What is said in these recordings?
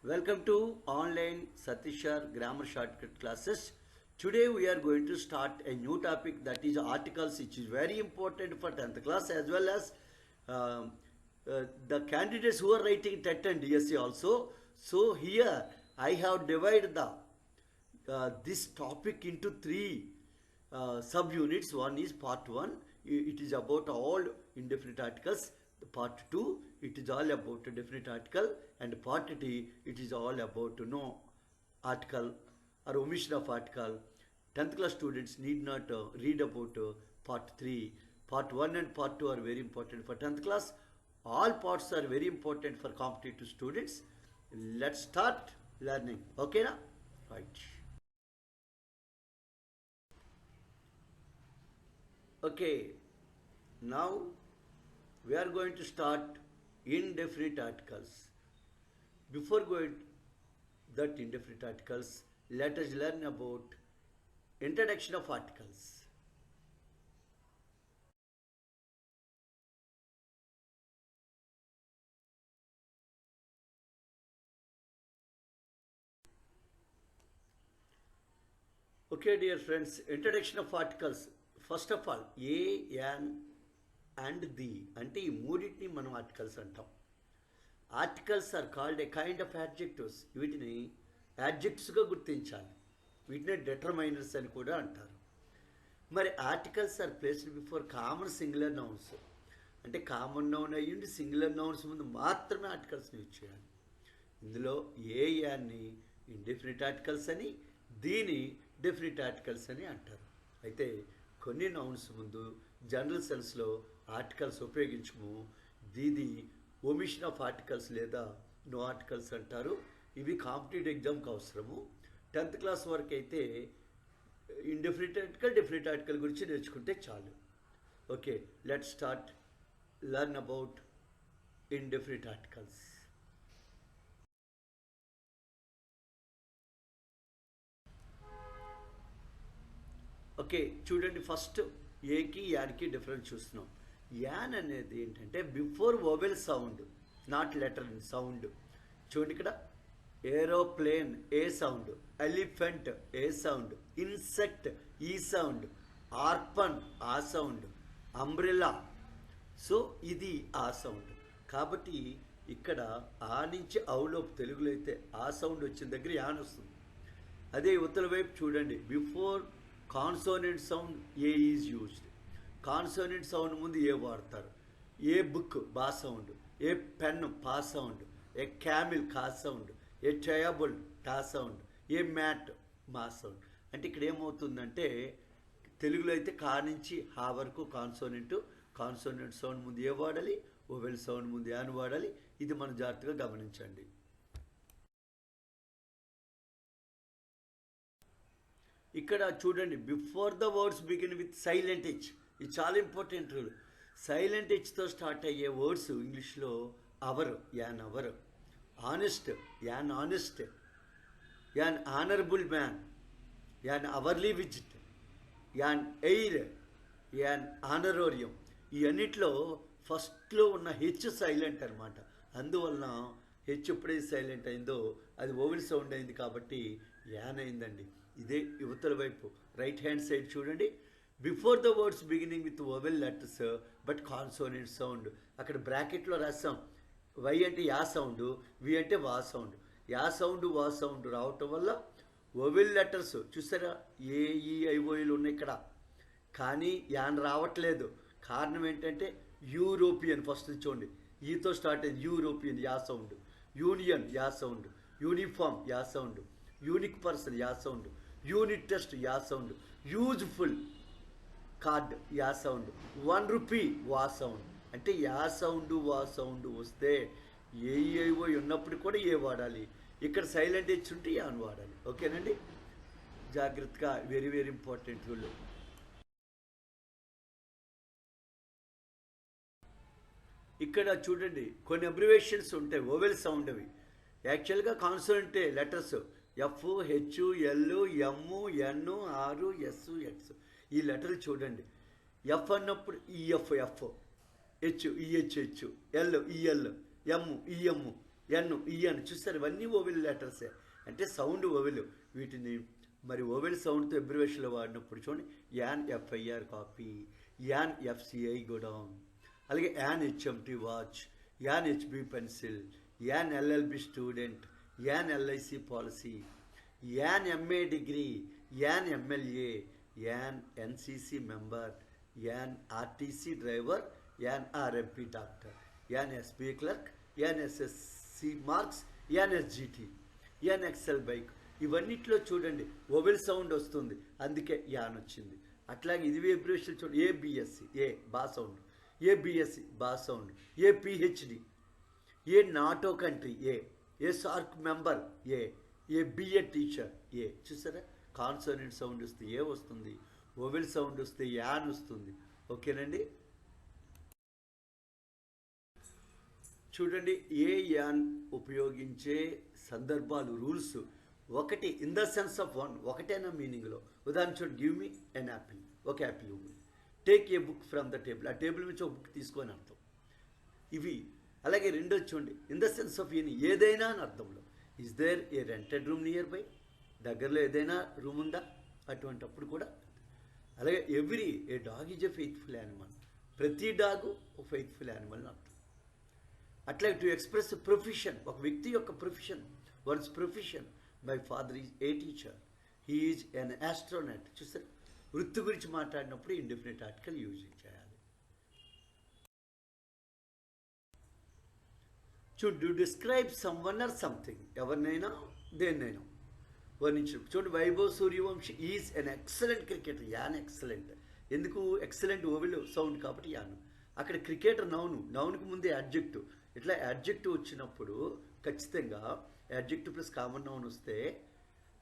Welcome to online Satishar grammar shortcut classes. Today we are going to start a new topic, that is articles, which is very important for 10th class as well as um, the candidates who are writing TET and DSC also. So here I have divided this topic into three subunits. One is part 1, it is about all indefinite articles. The part 2, it is all about a definite article, and part 3, it is all about no article or omission of article. 10th class students need not read about part 3. Part 1 and part 2 are very important for 10th class. All parts are very important for competitive students. Let's start learning. Okay na? Right. Okay, now we are going to start indefinite articles. Before going that indefinite articles, let us learn about introduction of articles. Okay, dear friends, introduction of articles. First of all, A, N and the అంటే ఈ మూడింటిని మనం articles అంటాం. Articles are called a kind of adjectives. వీటిని యాడ్జెక్ట్స్గా గుర్తించాలి. వీటిని determiners అని కూడా అంటారు. మరి articles are placed before common singular nouns. అంటే కామన్ నౌన్ అయ్యింది సింగులర్ నౌన్స్ ముందు మాత్రమే ఆర్టికల్స్ని యూజ్ చేయాలి. ఇందులో ఏ యాన్ని ఇండెఫినిట్ ఆర్టికల్స్ అని, దీని డెఫినిట్ ఆర్టికల్స్ అని అంటారు. అయితే కొన్ని నౌన్స్ ముందు జనరల్ సెన్స్లో ఆర్టికల్స్ ఉపయోగించము. దీది ఒమిషన్ ఆఫ్ ఆర్టికల్స్ లేదా నో ఆర్టికల్స్ అంటారు. ఇవి కాంపిటేటివ్ ఎగ్జామ్కి అవసరము. 10th క్లాస్ వరకు అయితే ఇండెఫినిట్ ఆర్టికల్, డెఫినిట్ ఆర్టికల్ గురించి నేర్చుకుంటే చాలు. Okay, let start learn about indefinite articles. Okay, చూడండి, ఫస్ట్ ఏకి యాన్కి డిఫరెన్స్ చూస్తున్నాం. యాన్ అనేది ఏంటంటే before vowel sound, not letter in sound. చూడండి ఇక్కడ ఏరోప్లేన్ ఏ సౌండ్, ఎలిఫెంట్ ఏ సౌండ్, ఇన్సెక్ట్ ఈ సౌండ్, ఆర్పన్ ఆ సౌండ్, అంబ్రెల్లా సో ఇది ఆ సౌండ్. కాబట్టి ఇక్కడ ఆ నుంచి అవులోపు తెలుగులో అయితే ఆ సౌండ్ వచ్చిన దగ్గర యాన్ వస్తుంది. అదే ఉత్తర వైపు చూడండి, before consonant sound A is used. Consonant sound ముందు ఏ వాడతారు. ఏ బుక్ బా సౌండ్, ఏ పెన్ పా సౌండ్, ఏ క్యామిల్ కా సౌండ్, ఏ టేబుల్ టా సౌండ్, ఏ మ్యాట్ మా సౌండ్. అంటే ఇక్కడ ఏమవుతుందంటే తెలుగులో అయితే కా నుంచి హా వరకు కాన్సోనెంట్. కాన్సోనెంట్ సౌండ్ ముందు ఏ వాడాలి, ఓవెల్ సౌండ్ ముందు యాన్ వాడాలి. ఇది మనం జాగ్రత్తగా గమనించండి. ఇక్కడ చూడండి, before the words begin with silent H. ఇది చాలా ఇంపార్టెంట్ రూల్. సైలెంట్ హెచ్తో స్టార్ట్ అయ్యే వర్డ్స్ ఇంగ్లీష్లో hour, an hour. Honest, an honest. An honourable man, an hourly visit. An heir, an honorarium. ఈ అన్నిట్లో ఫస్ట్లో ఉన్న హెచ్ సైలెంట్ అనమాట. అందువలన హెచ్ ఎప్పుడైతే సైలెంట్ అయిందో అది ఓవెల్ సౌండ్ అయింది కాబట్టి యాన్ అయిందండి. ఇదే యువతల వైపు రైట్ హ్యాండ్ సైడ్ చూడండి, before the words beginning with vowel letters but consonant sound. అక్కడ బ్రాకెట్లో రాసాం. వై అంటే యా సౌండ్, వి అంటే వా సౌండ్. యా సౌండ్ వా సౌండ్ రావటం వల్ల ఓవెల్ లెటర్స్ చూసారా, ఏఈఐఓఈలు ఉన్నాయి ఇక్కడ, కానీ యాన్ రావట్లేదు. కారణం ఏంటంటే యూరోపియన్. ఫస్ట్ చూడండి, ఈతో స్టార్ట్ అయింది European yeah sound, union yeah sound, uniform yeah sound, unique person yeah sound, unit test yeah sound, useful card yeah sound, 1 rupee వా సౌండ్. అంటే యా సౌండ్ వా సౌండ్ వస్తే ఏఐఓ ఉన్నప్పుడు కూడా ఏ వాడాలి. ఇక్కడ సైలెంట్ హెచ్ ఉంటే యాన్ వాడాలి. ఓకేనండి, జాగ్రత్తగా, వెరీ వెరీ ఇంపార్టెంట్ రూల్. ఇక్కడ చూడండి, కొన్ని అబ్రివేషన్స్ ఉంటాయి ఓవెల్ సౌండ్. అవి యాక్చువల్గా కాన్సోనెంటే letters F, H, L, M, N, R, S, X. ఈ లెటర్లు చూడండి, ఎఫ్ అన్నప్పుడు ఈఎఫ్ ఎఫ్, హెచ్ ఈహెచ్ హెచ్, ఎల్ ఈఎల్, ఎమ్ ఈఎమ్, ఎన్ ఈఎన్ చూస్తారు, ఇవన్నీ ఓవెల్ లెటర్సే, అంటే సౌండ్ ఓవెల్. వీటిని మరి ఓవెల్ సౌండ్తో అబ్రివేషన్లో వాడినప్పుడు చూడండి, an FIR copy, an FCI godown, అలాగే an HMT watch, an HB pencil, an LLB student, an LIC policy, an MA degree, an MLA, an NCC member, an RTC driver, an RMP doctor, an SB clerk, an SSC marks, an SGT, an XL bike. ఇవన్నిట్లో చూడండి vowel sound వస్తుంది, అందుకే an వచ్చింది. అట్లాగే ఇది abbreviation చూడండి, ఏబిఎస్సి ఏ బా sound, ఏబిఎస్సి బా సౌండ్, ఏపిహెచ్డి, ఏ నాటో కంట్రీ ఏ సార్క్ మెంబర్, ఏ బిఏ టీచర్, చూసారా కాన్సోనెంట్ సౌండ్ వస్తే ఏ వస్తుంది, ఓవెల్ సౌండ్ వస్తే యాన్ వస్తుంది. ఓకేనండి. చూడండి ఏ యాన్ ఉపయోగించే సందర్భాలు, రూల్స్. ఒకటి in the sense of one, ఒకటైనా మీనింగ్లో. ఉదాహరణ చూడండి, గివ్ మీ ఎన్ యాపిల్, ఒక యాపిల్ ఇవ్వు. Take a book from the table, ఆ టేబుల్ నుంచి ఒక బుక్ తీసుకొని అర్థం. ఇవి అలాగే రెండోది చూడండి, in the sense of any, ఏదైనా అని అర్థంలో. Is there a rented room near by, దగ్గరలో ఏదైనా రూమ్ ఉందా, అటువంటి అప్పుడు కూడా. అలాగే every a dog is a faithful animal, ప్రతి డాగు ఒక ఫెయిత్ఫుల్ యానిమల్ అని అర్థం. అట్లాగే టు ఎక్స్ప్రెస్ ప్రొఫెషన్, ఒక వ్యక్తి యొక్క profession, one's profession. My father is a teacher, he is an astronaut. చూస్తారు, వృత్తి గురించి మాట్లాడినప్పుడు ఇండెఫినిట్ ఆర్టికల్ యూజ్ చేయాలి. To describe someone or something, ఎవరినైనా దేన్నైనా వర్ణించు. చూడండి, Vaibhav Suryavanshi is an excellent cricketer, an excellent. ఎందుకు ఎక్సలెంట్ ఓవెల్ సౌండ్ కాబట్టి యాన్. అక్కడ క్రికెటర్ నౌన్కి ముందే అడ్జెక్టివ్. ఇట్లా అడ్జెక్టివ్ వచ్చినప్పుడు ఖచ్చితంగా అడ్జెక్టివ్ ప్లస్ కామన్ నౌన్ వస్తే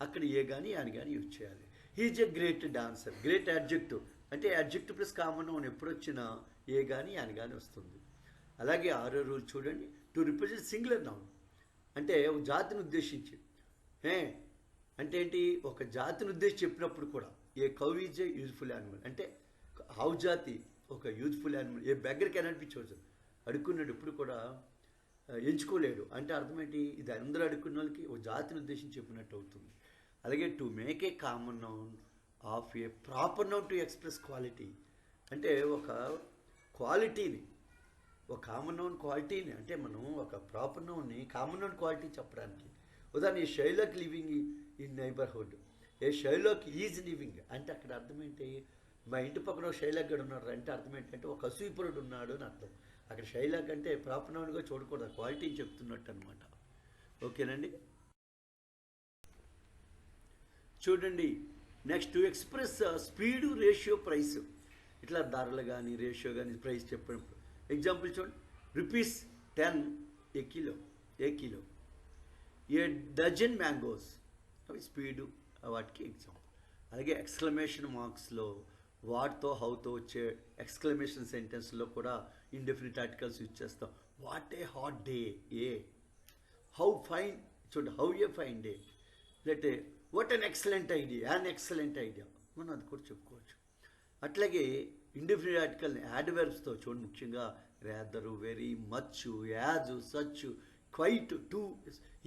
అక్కడ ఏ కానీ యాన్ కానీ యూజ్ చేయాలి. He's a great dancer, great adjective, అంటే అడ్జెక్టివ్ ప్లస్ కామన్ నౌన్ ఎప్పుడు వచ్చినా ఏ కానీ యాన్ కానీ వస్తుంది. అలాగే ఆరో రూల్ చూడండి, టు రిప్రజెంట్ సింగులర్ నౌన్, అంటే ఒక జాతిని ఉద్దేశించి. అంటే ఏంటి, ఒక జాతిని ఉద్దేశించి చెప్పినప్పుడు కూడా ఏ cow is a useful animal, అంటే ఆవు జాతి ఒక useful animal. A beggar can అనిపించవచ్చు, అడుక్కున్నాడు ఎప్పుడు కూడా ఎంచుకోలేడు, అంటే అర్థం ఏంటి, ఇది అందరూ అడుక్కున్న వాళ్ళకి ఒక జాతిని ఉద్దేశించి చెప్పినట్టు అవుతుంది. అలాగే to make a common noun of a proper noun to express quality, అంటే ఒక క్వాలిటీని, ఒక కామన్ నౌన్ క్వాలిటీని, అంటే మనం ఒక ప్రాపర్ నౌన్ని కామన్ నౌన్ క్వాలిటీ చెప్పడానికి. ఉదాహరణ, a Shylock living in neighbourhood, a Shylock is living, అంటే అక్కడ అర్థం ఏంటి, మా ఇంటి పక్కన ఒక షైలాక్ గడు ఉన్నాడు అంటే అర్థం ఏంటంటే ఒక అసూయపరుడు ఉన్నాడు అని అర్థం. అక్కడ షైలాక్ అంటే ప్రాపర్ నౌన్గా చూడకూడదు, క్వాలిటీని చెప్తున్నట్టు అనమాట. ఓకేనండి. చూడండి next, to express speed, ratio, price. ఇట్లా ధరలు కానీ రేషియో కానీ ప్రైస్ చెప్పినప్పుడు ఎగ్జాంపుల్ చూడండి, rupees 10 a kilo, a dozen mangoes, అవి స్పీడు వాటికి ఎగ్జాంపుల్. అలాగే ఎక్స్క్లమేషన్ మార్క్స్లో వాట్తో హౌతో వచ్చే ఎక్స్క్లమేషన్ సెంటెన్స్లో కూడా ఇండెఫినిట్ ఆర్టికల్స్ యూజ్ చేస్తాం. What a hot day, how fine, చూడండి హౌ ఏ ఫైన్ డే, లేకపోతే వాట్ అన్ ఎక్సలెంట్ ఐడియా, మనం అది కూడా చెప్పుకోవచ్చు. అట్లాగే ఇండెఫినిట్ ఆర్టికల్ని యాడ్వర్బ్స్తో చూడండి, ముఖ్యంగా rather, very, much, as, such, quite, too,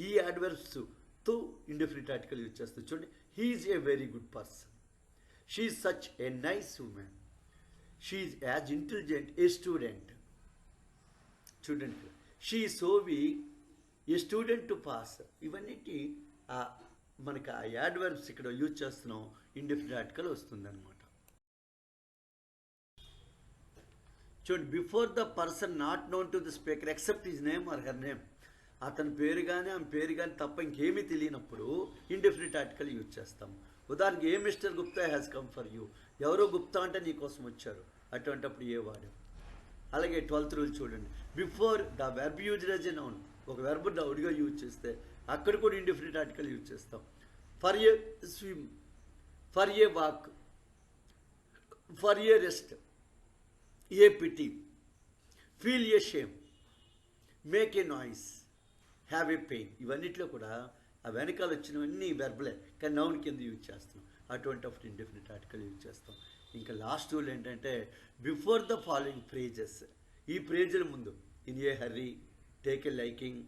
ఈ యాడ్వర్బ్స్తో ఇండెఫినిట్ ఆర్టికల్ యూజ్ చేస్తాం. చూడండి, he is a very good person, she is such a nice women, she is as intelligent a student. చూడండి, she is so weak a student to pass. ఇవన్నిటి మనకి ఆ adverbs ఇక్కడ use చేస్తున్నాం, indefinite article వస్తుందన్నమాట. చూడండి, before the person not known to the speaker except his name or her name, అతని పేరు కానీ ఆమె పేరు కానీ తప్ప ఇంకేమీ తెలియనప్పుడు ఇండెఫినిట్ ఆర్టికల్ యూజ్ చేస్తాం. ఉదాహరణకి, a mister Gupta has come for you, ఎవరో గుప్తా అంటే నీ కోసం వచ్చారు, అటువంటిప్పుడు ఏ వాడు. అలాగే 12th రూల్ చూడండి, before the verb used as a noun, ఒక వెర్బ్ నౌన్గా యూజ్ చేస్తే అక్కడ కూడా ఇండెఫినిట్ ఆర్టికల్ యూజ్ చేస్తాం. For a swim, for a walk, for a rest, a pity, feel a shame, make a noise, have a pain. ఇవన్నిట్లో కూడా ఆ వెనకాల వచ్చినవన్నీ వెర్బలే, కానీ నౌన్ కింద యూజ్ చేస్తాం. అటువంటి ఆఫ్ ఇండెఫినిట్ ఆర్టికల్ యూజ్ చేస్తాం. ఇంకా లాస్ట్ రూల్ ఏంటంటే, బిఫోర్ ద ఫాలోయింగ్ ఫ్రేజెస్, ఈ ఫ్రేజుల ముందు, in a hurry, take a liking,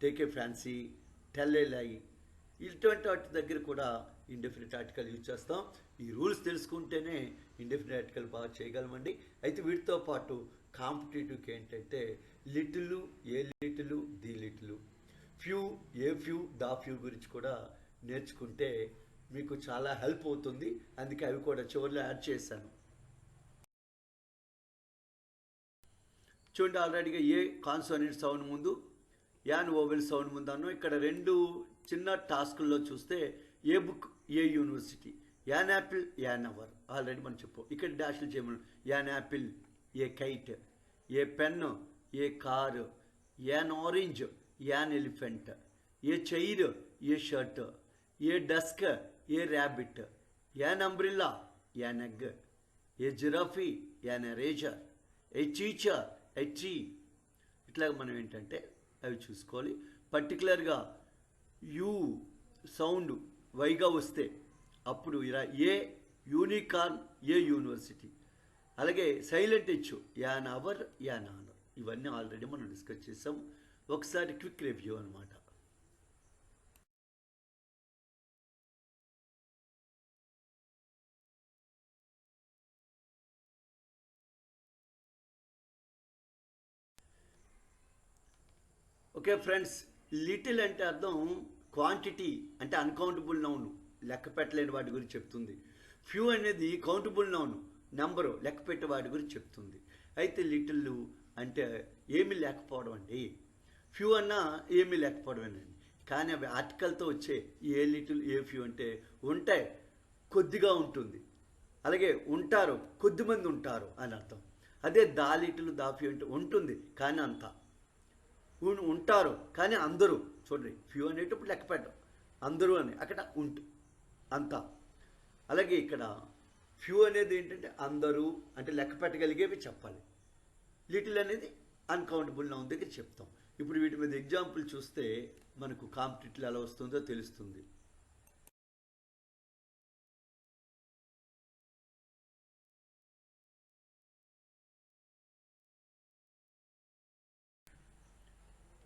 take a fancy, tell a లై, ఇటువంటి వాటి దగ్గర కూడా ఇండెఫినిట్ ఆర్టికల్ యూజ్ చేస్తాం. ఈ రూల్స్ తెలుసుకుంటేనే ఇండెఫినిట్ ఆర్టికల్ బాగా చేయగలమండి. అయితే వీటితో పాటు కాంపిటేటివ్కి ఏంటంటే little, a little, the little, few, a few, the few గురించి కూడా నేర్చుకుంటే మీకు చాలా హెల్ప్ అవుతుంది. అందుకే అవి కూడా చివరిలో యాడ్ చేశాను. చూడండి, ఆల్రెడీగా ఏ కాన్సోనెంట్ సౌండ్ ముందు, యాన్ ఓవెల్ సౌండ్ ముందు అన్నాం. ఇక్కడ రెండు చిన్న టాస్కుల్లో చూస్తే a book, a university, an apple, an hour already మనం చెప్పు. ఇక్కడ డాష్లు చేయమని an apple, a kite, a pen, a car, an orange, an elephant, a chair, a shirt, a desk, a rabbit, an umbrella, an egg, a giraffe, an eraser, a teacher, a tree. ఇట్లాగ మనం ఏంటంటే అవి చూసుకోవాలి. పర్టికులర్గా you sound వైగా వస్తే అప్పుడు ఇలా a unicorn, a university. అలాగే silent H, an hour, an honour. ఇవన్నీ ఆల్రెడీ మనం డిస్కస్ చేసాం. ఒకసారి క్విక్ రివ్యూ అనమాట. ఓకే ఫ్రెండ్స్, లిటిల్ అంటే అర్థం క్వాంటిటీ, అంటే అన్కౌంటబుల్ నౌన్, లెక్క పెట్టలేని వాటి గురించి చెప్తుంది. ఫ్యూ అనేది కౌంటబుల్ నౌన్, నెంబరు, లెక్క పెట్టే వాటి గురించి చెప్తుంది. అయితే లిటిల్ అంటే ఏమీ లేకపోవడం అండి. ఫ్యూ అన్నా ఏమీ లేకపోవడమేనండి. కానీ అవి ఆర్టికల్తో వచ్చే ఏ లిటిల్, ఏ ఫ్యూ అంటే ఉంటాయి, కొద్దిగా ఉంటుంది. అలాగే ఉంటారు, కొద్దిమంది ఉంటారు అని అర్థం. అదే దా లిటిల్, దా ఫ్యూ అంటే ఉంటుంది కానీ అంత, ఉంటారు కానీ అందరూ. చూడండి, ఫ్యూ అనేటప్పుడు లెక్క పెట్టడం, అందరూ అని అక్కడ అంతా. అలాగే ఇక్కడ ఫ్యూ అనేది ఏంటంటే అందరూ అంటే లెక్క పెట్టగలిగేవి చెప్పాలి. లిటిల్ అనేది అన్కౌంటబుల్ నౌన్ దగ్గర చెప్తాం. ఇప్పుడు వీటి మీద ఎగ్జాంపుల్ చూస్తే మనకు కాంపిటేటివ్ ఎలా వస్తుందో తెలుస్తుంది.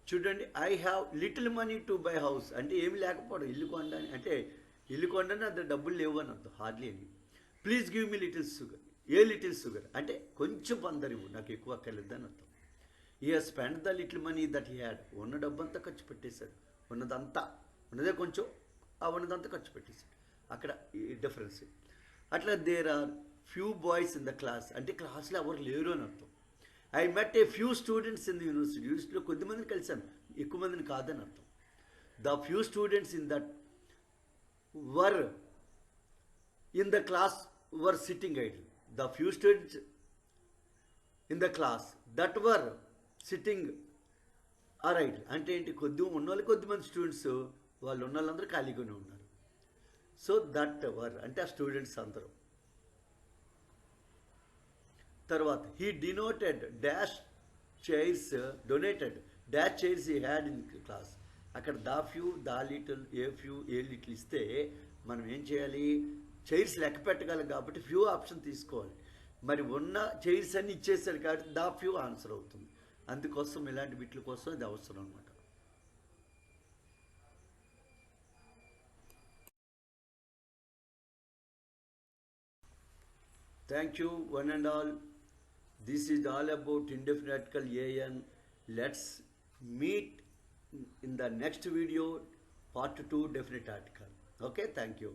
చూడండి, I have little money to buy house అంటే ఏమి లేకపోవడం, ఇల్లు కొండని అంటే ఇల్లు కొండని అంత డబ్బులు లేవు అని అర్థం, హార్డ్లీ అని. Please give me little sugar, a little sugar అంటే కొంచెం పందరివు, నాకు ఎక్కువ అక్కర్లేదని అర్థం. ఈ spend the little money that he had, ఉన్న డబ్బంతా ఖర్చు పెట్టేశాడు, ఉన్నదే కొంచెం, ఆ ఉన్నదంతా ఖర్చు పెట్టేశాడు. అక్కడ డిఫరెన్స్. అట్లా there are few boys in the class అంటే క్లాస్లో ఎవరు లేరు అని అర్థం. I met a few students in the యూనివర్సిటీలో కొద్దిమందిని కలిశాను, ఎక్కువ మందిని కాదని అర్థం. The few students in that were in the class were sitting idle. The few students in the class that were sitting are idle అంటే ఏంటి, కొద్దిమంది స్టూడెంట్స్, వాళ్ళు ఉన్న వాళ్ళందరూ ఖాళీగానే ఉన్నారు. సో దట్ వర్ అంటే ఆ స్టూడెంట్స్ అందరూ. తర్వాత he denoted dash chairs, donated dash chairs he had in class. అక్కడ the few, the little, a few, a little ఇస్తే మనం ఏం చేయాలి, చైర్స్ లెక్క పెట్టగలం కాబట్టి ఫ్యూ ఆప్షన్ తీసుకోవాలి. మరి ఉన్న చైర్స్ అన్ని ఇచ్చేసాడు కాబట్టి దా ఫ్యూ ఆన్సర్ అవుతుంది. అందుకోసం ఇలాంటి వీటి కోసం ఇది అవసరం అనమాట. Thank you one and all. This is all about indefinite article an. Let's meet in the next video, part 2, definite article. Okay, thank you.